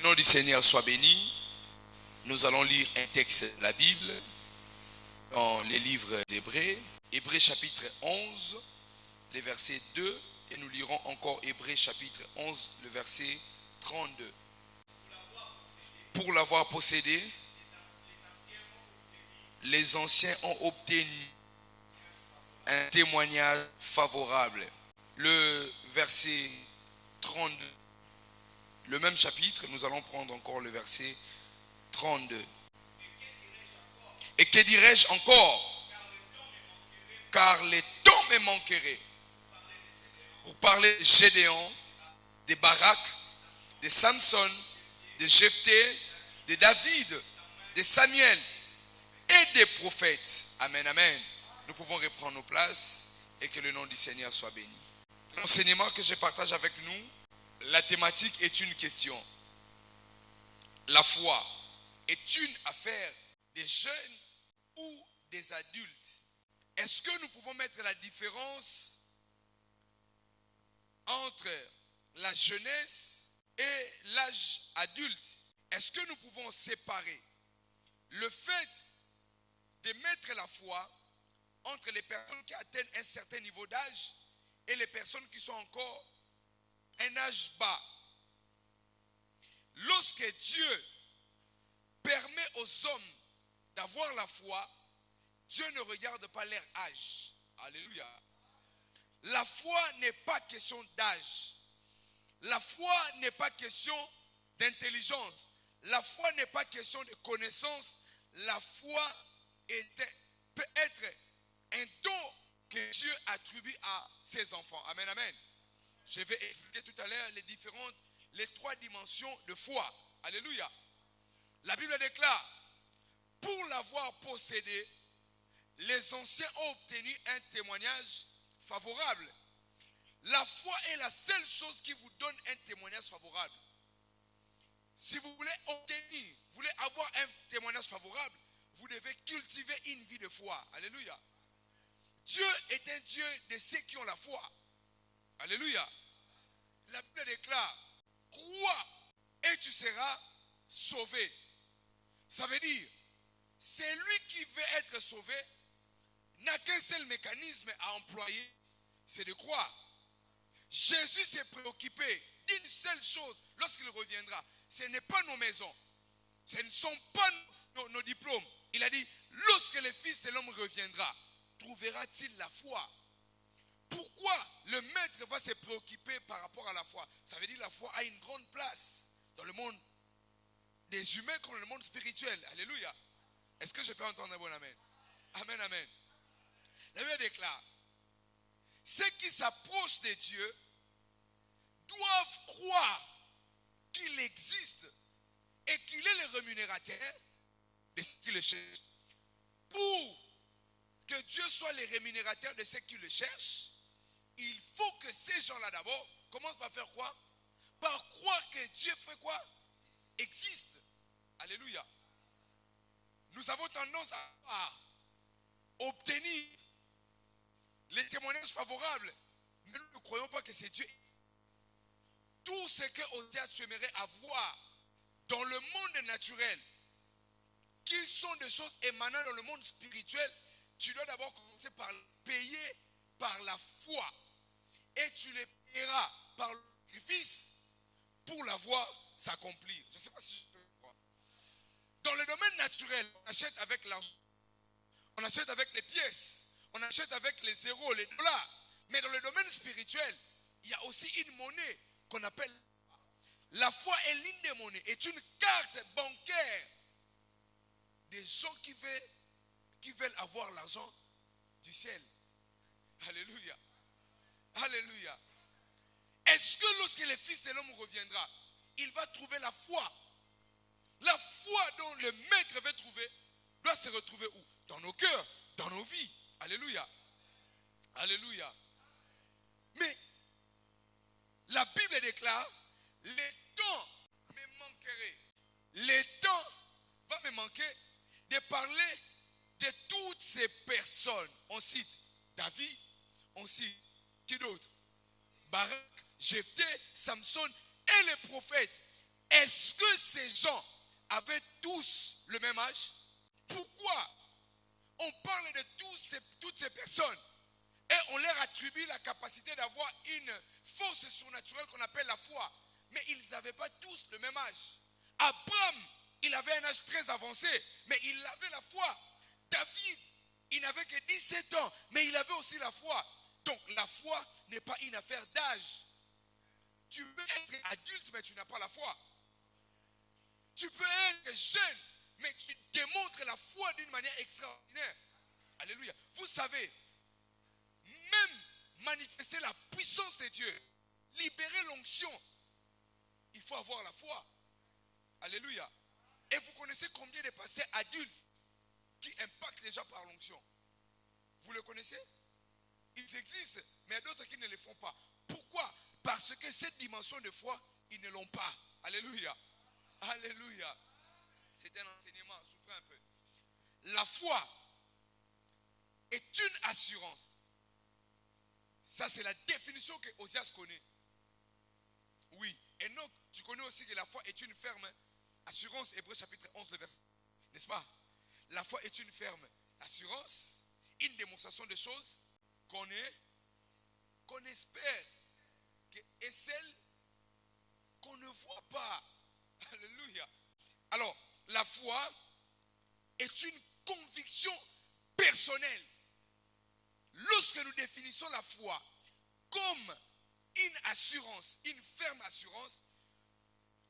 Le nom du Seigneur soit béni. Nous allons lire un texte de la Bible dans les livres d'Hébreux. Hébreux chapitre 11, les versets 2. Et nous lirons encore Hébreux chapitre 11, le verset 32. Pour l'avoir possédé, les anciens ont obtenu un témoignage favorable. Le verset 32, le même chapitre, nous allons prendre encore le verset 32. Et que dirais-je encore? Car les temps me manqueraient. Pour parler de Gédéon, de Barak, de Samson, de Jephthé, de David, de Samuel et des prophètes. Amen, amen. Nous pouvons reprendre nos places et que le nom du Seigneur soit béni. L'enseignement que je partage avec nous, la thématique est une question. La foi est une affaire des jeunes ou des adultes? Est-ce que nous pouvons mettre la différence entre la jeunesse et l'âge adulte? Est-ce que nous pouvons séparer le fait de mettre la foi entre les personnes qui atteignent un certain niveau d'âge et les personnes qui sont encore un âge bas? Lorsque Dieu permet aux hommes d'avoir la foi, Dieu ne regarde pas leur âge. Alléluia. La foi n'est pas question d'âge. La foi n'est pas question d'intelligence. La foi n'est pas question de connaissance. La foi peut être un don que Dieu attribue à ses enfants. Amen, amen. Je vais expliquer tout à l'heure les trois dimensions de foi. Alléluia. La Bible déclare, pour l'avoir possédé, les anciens ont obtenu un témoignage favorable. La foi est la seule chose qui vous donne un témoignage favorable. Si vous voulez obtenir, vous voulez avoir un témoignage favorable, vous devez cultiver une vie de foi. Alléluia. Dieu est un Dieu de ceux qui ont la foi. Alléluia. La Bible déclare, crois et tu seras sauvé. Ça veut dire, celui qui veut être sauvé n'a qu'un seul mécanisme à employer, c'est de croire. Jésus s'est préoccupé d'une seule chose lorsqu'il reviendra. Ce n'est pas nos maisons, ce ne sont pas nos diplômes. Il a dit, lorsque le Fils de l'homme reviendra, trouvera-t-il la foi? Pourquoi le maître va se préoccuper par rapport à la foi? Ça veut dire que la foi a une grande place dans le monde des humains comme dans le monde spirituel. Alléluia. Est-ce que je peux entendre un bon amen? Amen, amen. La Bible déclare, ceux qui s'approchent de Dieu doivent croire qu'il existe et qu'il est le rémunérateur de ceux qui le cherchent. Pour que Dieu soit le rémunérateur de ceux qui le cherchent, il faut que ces gens-là d'abord commencent par faire quoi? Par croire que Dieu fait quoi? Existe. Alléluia. Nous avons tendance à obtenir les témoignages favorables, mais nous ne croyons pas que c'est Dieu. Tout ce que Oséias aimerait avoir dans le monde naturel, qui sont des choses émanant dans le monde spirituel, tu dois d'abord commencer par payer par la foi. Et tu les paieras par le sacrifice pour la voir s'accomplir. Je ne sais pas si je peux le croire. Dans le domaine naturel, on achète avec l'argent, on achète avec les pièces, on achète avec les zéros, les dollars. Mais dans le domaine spirituel, il y a aussi une monnaie qu'on appelle la foi est l'une des monnaies, est une carte bancaire des gens qui veulent avoir l'argent du ciel. Alléluia. Alléluia. Est-ce que lorsque le Fils de l'homme reviendra, il va trouver la foi? La foi dont le maître veut trouver doit se retrouver où? Dans nos cœurs, dans nos vies. Alléluia. Alléluia. Mais la Bible déclare, les temps me manqueraient. Les temps va me manquer de parler de toutes ces personnes. On cite David, on cite qui d'autre? Barak, Jephthé, Samson et les prophètes. Est-ce que ces gens avaient tous le même âge? Pourquoi on parle de toutes ces personnes et on leur attribue la capacité d'avoir une force surnaturelle qu'on appelle la foi? Mais ils n'avaient pas tous le même âge. Abraham, il avait un âge très avancé, mais il avait la foi. David, il n'avait que 17 ans, mais il avait aussi la foi. Donc la foi n'est pas une affaire d'âge. Tu peux être adulte, mais tu n'as pas la foi. Tu peux être jeune, mais tu démontres la foi d'une manière extraordinaire. Alléluia. Vous savez, même manifester la puissance de Dieu, libérer l'onction, il faut avoir la foi. Alléluia. Et vous connaissez combien de pasteurs adultes qui impactent les gens par l'onction? Vous le connaissez? Ils existent, mais il y a d'autres qui ne le font pas. Pourquoi? Parce que cette dimension de foi, ils ne l'ont pas. Alléluia. Alléluia. C'est un enseignement, souffrez un peu. La foi est une assurance. Ça, c'est la définition que Osias connaît. Oui. Et donc, tu connais aussi que la foi est une ferme assurance. Hébreux chapitre 11, le verset. N'est-ce pas? La foi est une ferme assurance, une démonstration de choses qu'on espère, et celle qu'on ne voit pas. Alléluia. Alors, la foi est une conviction personnelle. Lorsque nous définissons la foi comme une assurance, une ferme assurance,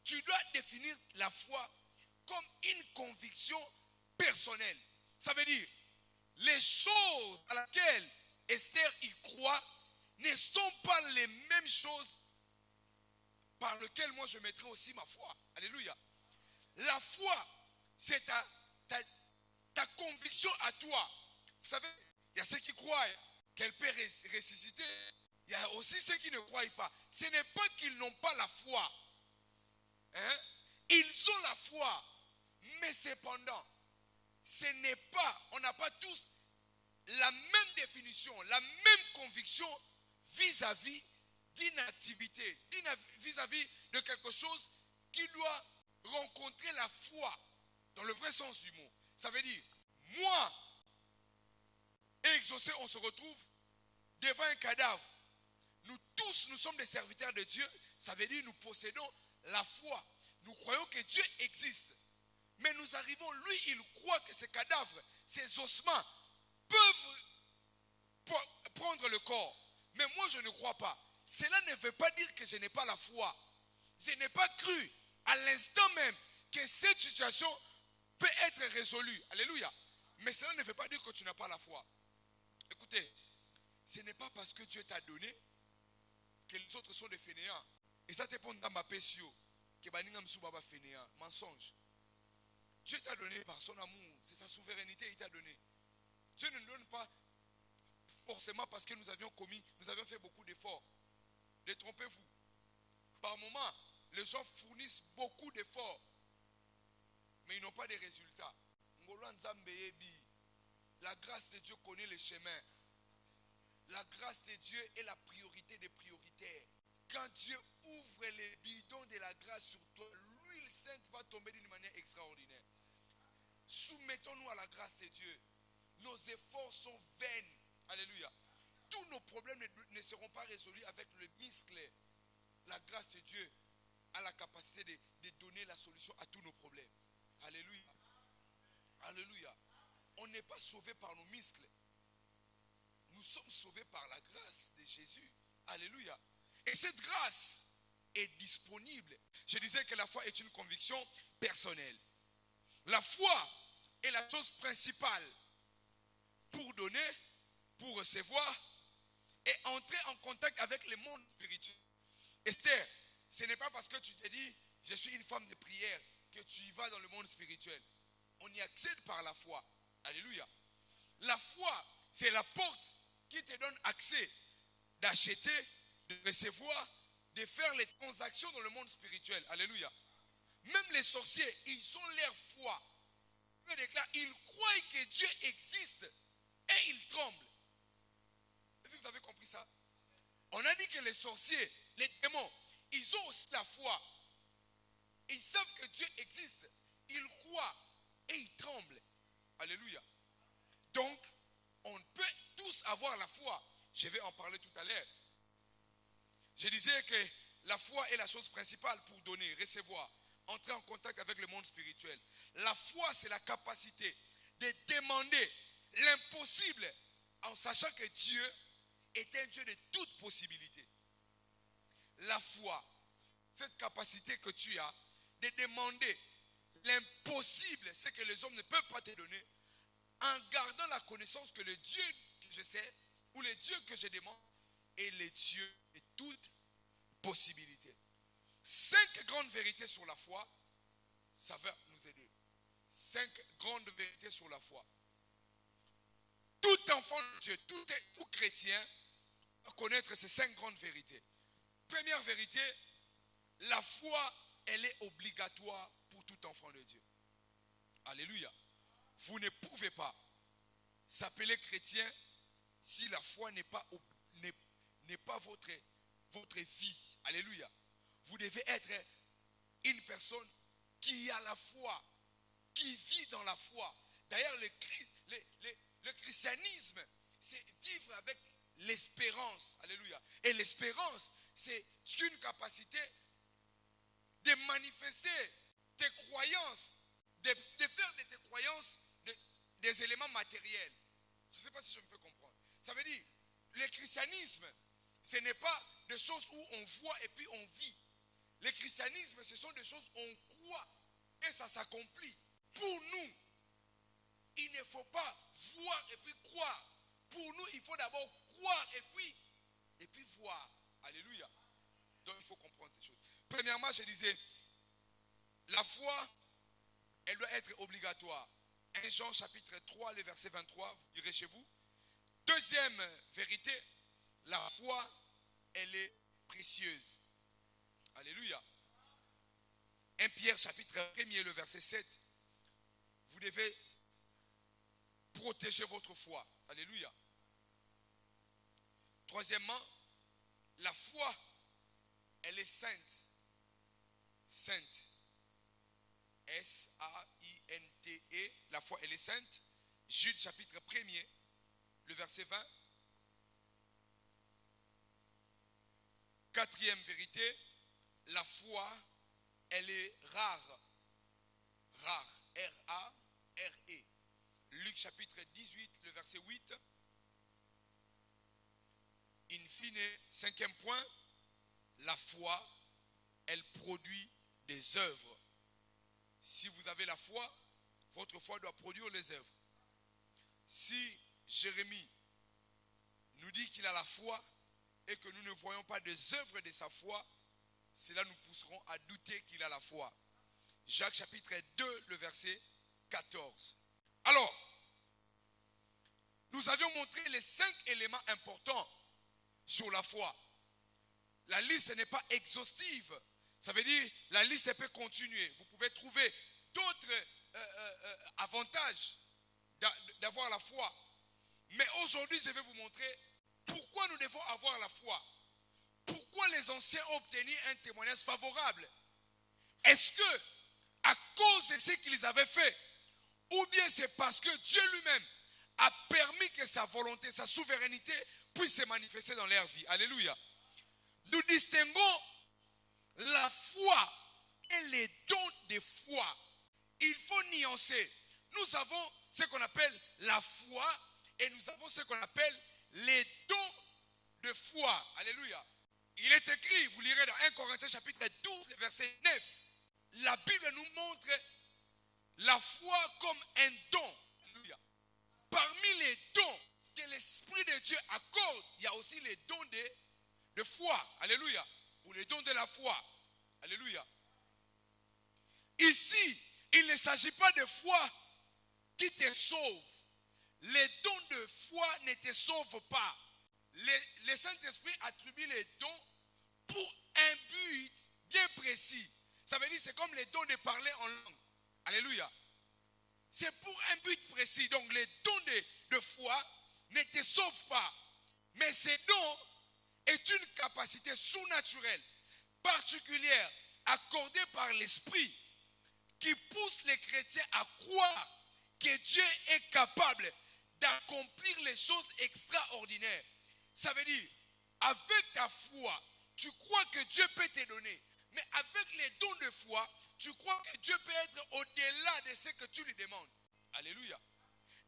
tu dois définir la foi comme une conviction personnelle. Ça veut dire, les choses à laquelle Esther y croit ne sont pas les mêmes choses par lesquelles moi je mettrai aussi ma foi. Alléluia. La foi, c'est ta conviction à toi. Vous savez, il y a ceux qui croient qu'elle peut ressusciter. Il y a aussi ceux qui ne croient pas. Ce n'est pas qu'ils n'ont pas la foi. Hein? Ils ont la foi. Mais cependant, ce n'est pas, on n'a pas tous la même définition, la même conviction vis-à-vis d'une activité, vis-à-vis de quelque chose qui doit rencontrer la foi dans le vrai sens du mot. Ça veut dire, moi et Exaucé, on se retrouve devant un cadavre. Nous tous, nous sommes des serviteurs de Dieu. Ça veut dire, nous possédons la foi. Nous croyons que Dieu existe. Mais nous arrivons, lui, il croit que ces cadavres, ces ossements peuvent prendre le corps. Mais moi, je ne crois pas. Cela ne veut pas dire que je n'ai pas la foi. Je n'ai pas cru à l'instant même que cette situation peut être résolue. Alléluia. Mais cela ne veut pas dire que tu n'as pas la foi. Écoutez, ce n'est pas parce que Dieu t'a donné que les autres sont des fainéants. Et ça te prend dans ma pessio. Que baningam soubaba fainéant. Mensonge. Dieu t'a donné par son amour. C'est sa souveraineté, il t'a donné. Dieu ne nous donne pas forcément parce que nous avions fait beaucoup d'efforts. Détrompez-vous. Par moment, les gens fournissent beaucoup d'efforts, mais ils n'ont pas de résultats. La grâce de Dieu connaît les chemins. La grâce de Dieu est la priorité des prioritaires. Quand Dieu ouvre les bidons de la grâce sur toi, l'huile sainte va tomber d'une manière extraordinaire. Soumettons-nous à la grâce de Dieu. Nos efforts sont vains. Alléluia. Tous nos problèmes ne seront pas résolus avec le muscle. La grâce de Dieu a la capacité de donner la solution à tous nos problèmes. Alléluia. Alléluia. On n'est pas sauvé par nos muscles. Nous sommes sauvés par la grâce de Jésus. Alléluia. Et cette grâce est disponible. Je disais que la foi est une conviction personnelle. La foi est la chose principale pour donner, pour recevoir et entrer en contact avec le monde spirituel. Esther, ce n'est pas parce que tu te dis je suis une femme de prière que tu y vas dans le monde spirituel. On y accède par la foi. Alléluia. La foi, c'est la porte qui te donne accès d'acheter, de recevoir, de faire les transactions dans le monde spirituel. Alléluia. Même les sorciers, ils ont leur foi. Ils croient que Dieu existe et ils tremblent. Est-ce que vous avez compris ça? On a dit que les sorciers, les démons, ils ont aussi la foi. Ils que Dieu existe, ils croient et ils tremblent. Alléluia. Donc, on peut tous avoir la foi. Je vais en parler tout à l'heure. Je disais que la foi est la chose principale pour donner, recevoir, entrer en contact avec le monde spirituel. La foi, c'est la capacité de demander l'impossible en sachant que Dieu est un Dieu de toute possibilité. La foi, cette capacité que tu as de demander l'impossible, ce que les hommes ne peuvent pas te donner, en gardant la connaissance que le Dieu que je sais ou le Dieu que je demande est le Dieu de toute possibilité. 5 grandes vérités sur la foi, ça va nous aider. 5 grandes vérités sur la foi. Tout enfant de Dieu, tout chrétien doit connaître ces 5 grandes vérités. Première vérité, la foi, elle est obligatoire pour tout enfant de Dieu. Alléluia. Vous ne pouvez pas s'appeler chrétien si la foi n'est pas votre vie. Alléluia. Vous devez être une personne qui a la foi, qui vit dans la foi. D'ailleurs, le christianisme, c'est vivre avec l'espérance. Alléluia. Et l'espérance, c'est une capacité de manifester tes croyances, de faire de tes croyances des éléments matériels. Je ne sais pas si je me fais comprendre. Ça veut dire, le christianisme, ce n'est pas des choses où on voit et puis on vit. Le christianisme, ce sont des choses où on croit et ça s'accomplit. Pour nous, il ne faut pas voir et puis croire. Pour nous, il faut d'abord croire et puis voir. Alléluia. Donc il faut comprendre ces choses. Premièrement, je disais, la foi, elle doit être obligatoire. 1 Jean chapitre 3, le verset 23, vous irez chez vous. Deuxième vérité, la foi, elle est précieuse. Alléluia. 1 Pierre chapitre 1, le verset 7, vous devez protéger votre foi. Alléluia. Troisièmement, la foi, elle est sainte. Sainte. S-A-I-N-T-E. La foi, elle est sainte. Jude chapitre 1, le verset 20. Quatrième vérité, la foi, elle est rare. Rare. R-A-R-E. Luc chapitre 18, le verset 8. In fine, 5e point, la foi, elle produit des œuvres. Si vous avez la foi, votre foi doit produire les œuvres. Si Jérémie nous dit qu'il a la foi et que nous ne voyons pas des œuvres de sa foi, cela nous pousseront à douter qu'il a la foi. Jacques chapitre 2, le verset 14. Alors, nous avions montré les 5 éléments importants sur la foi. La liste n'est pas exhaustive. Ça veut dire, la liste peut continuer. Vous pouvez trouver d'autres avantages d'avoir la foi. Mais aujourd'hui, je vais vous montrer pourquoi nous devons avoir la foi. Pourquoi les anciens ont obtenu un témoignage favorable. Est-ce que, à cause de ce qu'ils avaient fait, ou bien c'est parce que Dieu lui-même a permis que sa volonté, sa souveraineté puisse se manifester dans leur vie. Alléluia. Nous distinguons la foi et les dons de foi. Il faut nuancer. Nous avons ce qu'on appelle la foi et nous avons ce qu'on appelle les dons de foi. Alléluia. Il est écrit, vous lirez dans 1 Corinthiens chapitre 12, verset 9. La Bible nous montre la foi comme un don. Alléluia. Parmi les dons que l'Esprit de Dieu accorde, il y a aussi les dons de foi. Alléluia. Ou les dons de la foi. Alléluia. Ici, il ne s'agit pas de foi qui te sauve. Les dons de foi ne te sauvent pas. Le Saint-Esprit attribue les dons pour un but bien précis. Ça veut dire c'est comme les dons de parler en langue. Alléluia. C'est pour un but précis. Donc les dons de foi ne te sauvent pas. Mais ces dons est une capacité surnaturelle, particulière, accordée par l'Esprit qui pousse les chrétiens à croire que Dieu est capable d'accomplir les choses extraordinaires. Ça veut dire, avec ta foi, tu crois que Dieu peut te donner. Mais avec les dons de foi, tu crois que Dieu peut être au-delà de ce que tu lui demandes. Alléluia.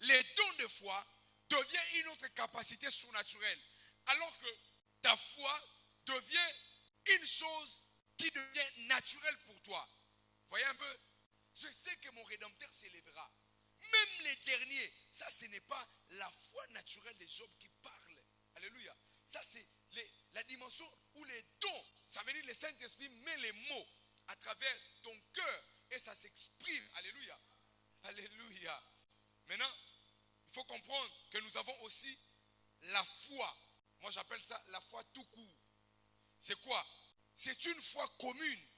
Les dons de foi deviennent une autre capacité surnaturelle. Alors que ta foi devient une chose qui devient naturelle pour toi. Voyez un peu? Je sais que mon Rédempteur s'élèvera. Même les derniers, ça ce n'est pas la foi naturelle des Job qui parle. Alléluia. Ça c'est la dimension où les dons, ça veut dire le Saint-Esprit met les mots à travers ton cœur et ça s'exprime. Alléluia. Alléluia. Maintenant, il faut comprendre que nous avons aussi la foi. Moi j'appelle ça la foi tout court. C'est quoi? C'est une foi commune,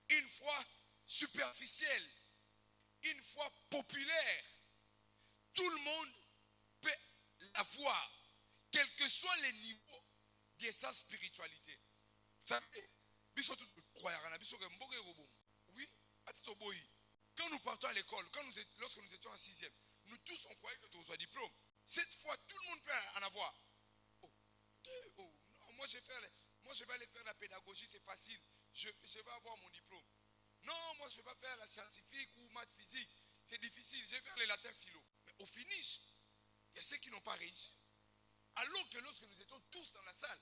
une foi superficielle, une foi populaire. Tout le monde peut l'avoir, quel que soit les niveaux de sa spiritualité. Vous savez, oui, quand nous partons à l'école, lorsque nous étions en 6e, nous tous on croyait que tu reçois diplôme. Cette fois, tout le monde peut en avoir. Non, moi je vais aller faire la pédagogie, c'est facile. Je vais avoir mon diplôme. Non, moi je ne vais pas faire la scientifique ou maths physique. C'est difficile, je vais faire les latins philo. Mais au finish, il y a ceux qui n'ont pas réussi. Alors que lorsque nous étions tous dans la salle,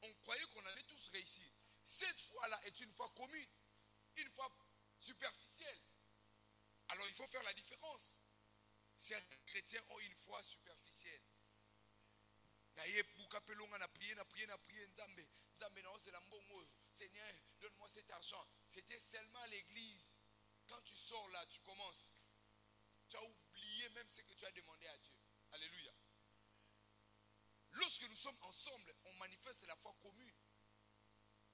on croyait qu'on allait tous réussir. Cette foi-là est une foi commune, une foi superficielle. Alors il faut faire la différence. Certains chrétiens ont une foi superficielle. Seigneur, donne-moi cet argent. C'était seulement à l'église. Quand tu sors là, tu commences. Tu as oublié même ce que tu as demandé à Dieu. Alléluia. Lorsque nous sommes ensemble, on manifeste la foi commune.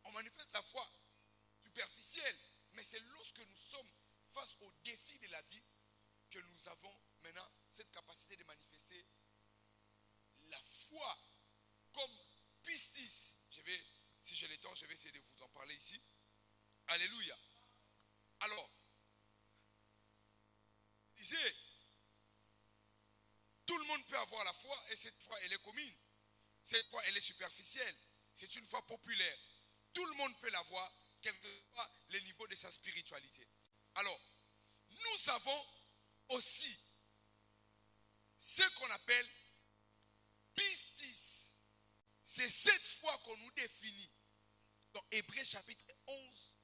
On manifeste la foi superficielle. Mais c'est lorsque nous sommes face aux défis de la vie que nous avons maintenant cette capacité de manifester la foi comme pistis. Si j'ai le temps, je vais essayer de vous en parler ici. Alléluia. Alors, disais, tout le monde peut avoir la foi et cette foi elle est commune. Cette foi elle est superficielle. C'est une foi populaire. Tout le monde peut l'avoir, quel que soit le niveau de sa spiritualité. Alors, nous avons aussi ce qu'on appelle pistis. C'est cette foi qu'on nous définit dans Hébreux chapitre 11,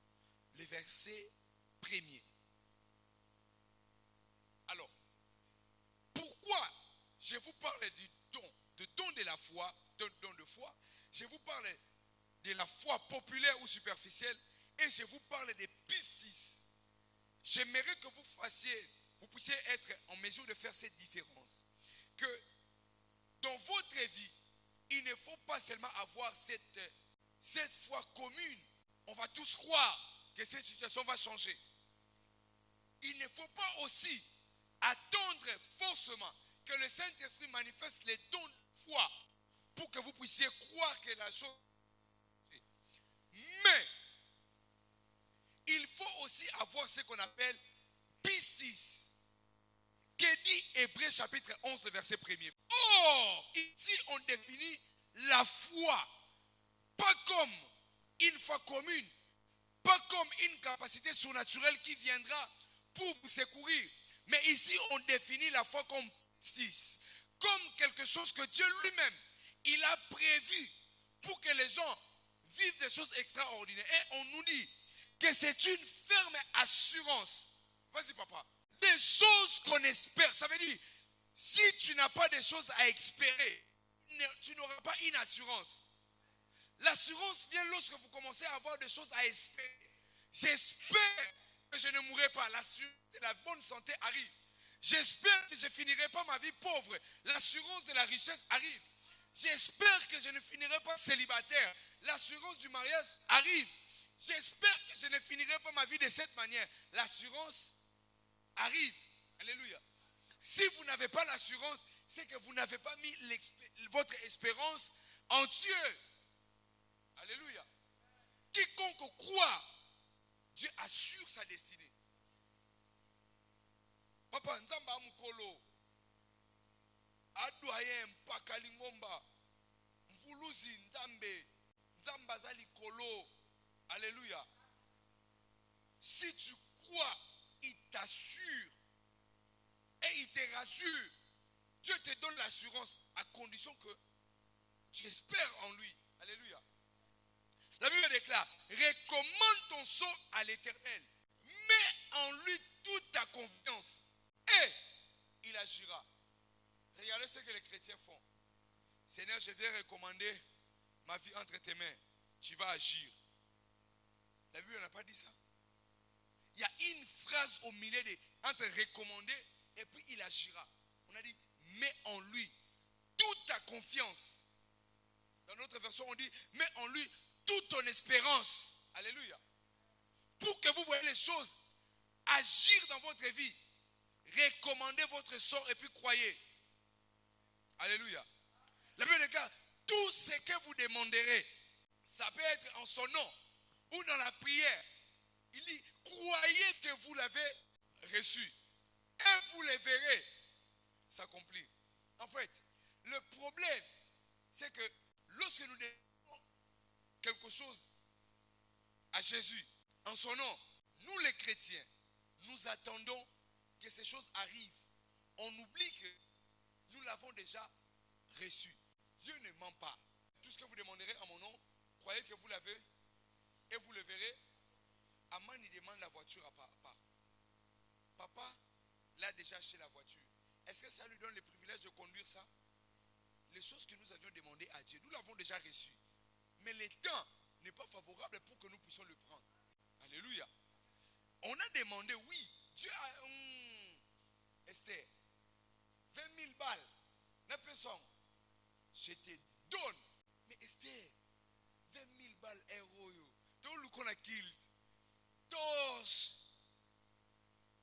le verset 1er. Alors, pourquoi je vous parle du don de la foi, d'un don de foi, je vous parle de la foi populaire ou superficielle et je vous parle des pistis. J'aimerais que vous puissiez être en mesure de faire cette différence. Que dans votre vie, il ne faut pas seulement avoir cette foi commune. On va tous croire que cette situation va changer. Il ne faut pas aussi attendre forcément que le Saint-Esprit manifeste les dons de foi pour que vous puissiez croire que la chose... Mais il faut aussi avoir ce qu'on appelle pistis. Que dit Hébreux chapitre 11, le verset 1er. Or, ici on définit la foi, pas comme une foi commune, pas comme une capacité surnaturelle qui viendra pour vous secourir. Mais ici on définit la foi comme pistis, comme quelque chose que Dieu lui-même, il a prévu pour que les gens vivent des choses extraordinaires. Et on nous dit que c'est une ferme assurance. Vas-y papa. Des choses qu'on espère. Ça veut dire, si tu n'as pas des choses à espérer, tu n'auras pas une assurance. L'assurance vient lorsque vous commencez à avoir des choses à espérer. J'espère que je ne mourrai pas. L'assurance de la bonne santé arrive. J'espère que je ne finirai pas ma vie pauvre. L'assurance de la richesse arrive. J'espère que je ne finirai pas célibataire. L'assurance du mariage arrive. J'espère que je ne finirai pas ma vie de cette manière. L'assurance arrive. Alléluia. Si vous n'avez pas l'assurance, c'est que vous n'avez pas mis votre espérance en Dieu. Alléluia. Quiconque croit, Dieu assure sa destinée. Papa, nzamba mukolo. Adoyen mpakalingomba. Mvuluzi nzambe. Nzamba zali kolo. Alléluia. Si tu crois, il t'assure. Et il te rassure. Dieu te donne l'assurance à condition que tu espères en lui. Alléluia. La Bible déclare, recommande ton sort à l'Éternel. Mets en lui toute ta confiance. Et il agira. Regardez ce que les chrétiens font. Seigneur, je vais recommander ma vie entre tes mains. Tu vas agir. La Bible n'a pas dit ça. Il y a une phrase au milieu de entre recommander et puis il agira. On a dit, mets en lui toute ta confiance. Dans notre version, on dit, mets en lui toute ton espérance. Alléluia. Pour que vous voyez les choses agir dans votre vie. Recommandez votre sort et puis croyez. Alléluia. La Bible déclare, tout ce que vous demanderez, ça peut être en son nom ou dans la prière. Il dit, croyez que vous l'avez reçu. Et vous le verrez s'accomplir. En fait, le problème, c'est que lorsque nous demandons quelque chose à Jésus, en son nom, nous les chrétiens, nous attendons que ces choses arrivent. On oublie que nous l'avons déjà reçu. Dieu ne ment pas. Tout ce que vous demanderez en mon nom, croyez que vous l'avez et vous le verrez. Aman, il demande la voiture à papa. Papa l'a déjà acheté la voiture. Est-ce que ça lui donne le privilège de conduire ça? Les choses que nous avions demandées à Dieu, nous l'avons déjà reçues. Mais le temps n'est pas favorable pour que nous puissions le prendre. Alléluia. On a demandé, oui, Dieu a... Esther, 20 000 balles. Je te donne. Mais Esther, 20 000 balles euros. Tout le qu'on a killed. Tous.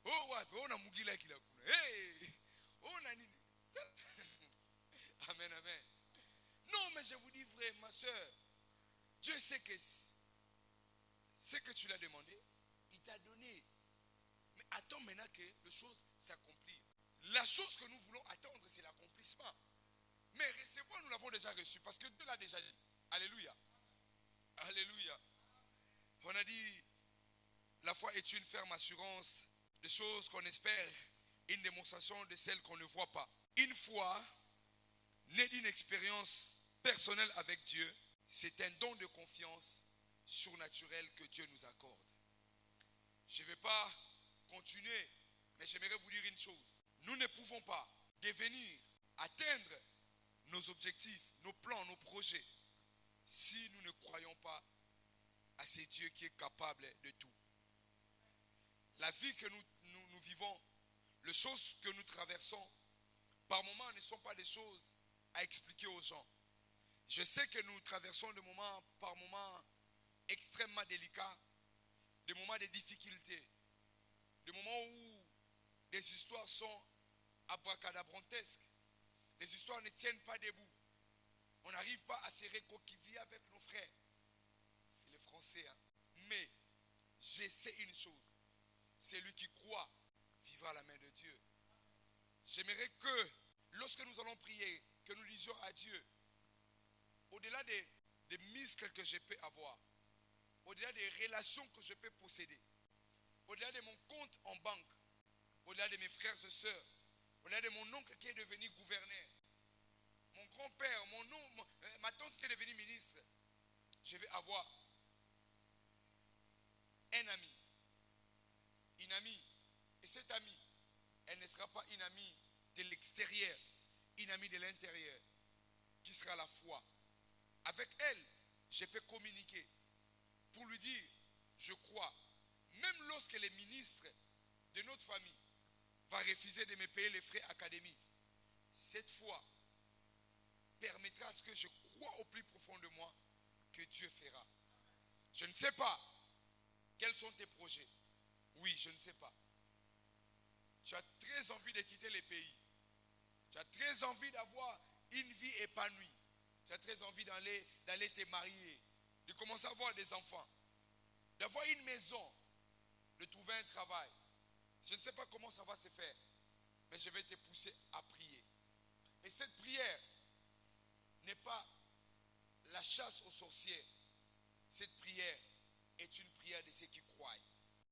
Oh, ouais, on a mugila qui l'a coulé. Hey, on a nini. Amen, amen. Non, mais je vous dis vrai, ma soeur, Dieu sait que ce que tu l'as demandé, il t'a donné. Mais attends maintenant que les choses s'accomplissent. La chose que nous voulons attendre, c'est l'accomplissement. Mais recevoir, nous l'avons déjà reçu parce que Dieu l'a déjà dit. Alléluia. Alléluia. On a dit, la foi est une ferme assurance des choses qu'on espère, une démonstration de celles qu'on ne voit pas. Une foi née d'une expérience personnelle avec Dieu, c'est un don de confiance surnaturel que Dieu nous accorde. Je ne vais pas continuer, mais j'aimerais vous dire une chose. Nous ne pouvons pas devenir, atteindre nos objectifs, nos plans, nos projets, si nous ne croyons pas à ce Dieu qui est capable de tout. La vie que nous vivons, les choses que nous traversons, par moments ne sont pas des choses à expliquer aux gens. Je sais que nous traversons des moments, par moments, extrêmement délicats, des moments de difficultés, des moments où des histoires sont abracadabrantesques, les histoires ne tiennent pas debout. On n'arrive pas à se réconcilier avec nos frères. C'est les Français, hein. Mais je sais une chose. Celui qui croit vivra à la main de Dieu. J'aimerais que, lorsque nous allons prier, que nous disions à Dieu, au-delà des muscles que je peux avoir, au-delà des relations que je peux posséder, au-delà de mon compte en banque, au-delà de mes frères et sœurs, au-delà de mon oncle qui est devenu gouverneur, mon grand-père, ma tante qui est devenue ministre, je vais avoir un ami, une amie. Et cette amie, elle ne sera pas une amie de l'extérieur, une amie de l'intérieur, qui sera la foi. Avec elle, je peux communiquer pour lui dire, je crois, même lorsque les ministres de notre famille va refuser de me payer les frais académiques, cette foi permettra à ce que je crois au plus profond de moi que Dieu fera. Je ne sais pas quels sont tes projets. Oui, je ne sais pas. Tu as très envie de quitter les pays. Tu as très envie d'avoir une vie épanouie. Tu as très envie d'aller te marier, de commencer à avoir des enfants, d'avoir une maison, de trouver un travail. Je ne sais pas comment ça va se faire. Mais je vais te pousser à prier. Et cette prière n'est pas la chasse aux sorcières. Cette prière est une prière de ceux qui croient.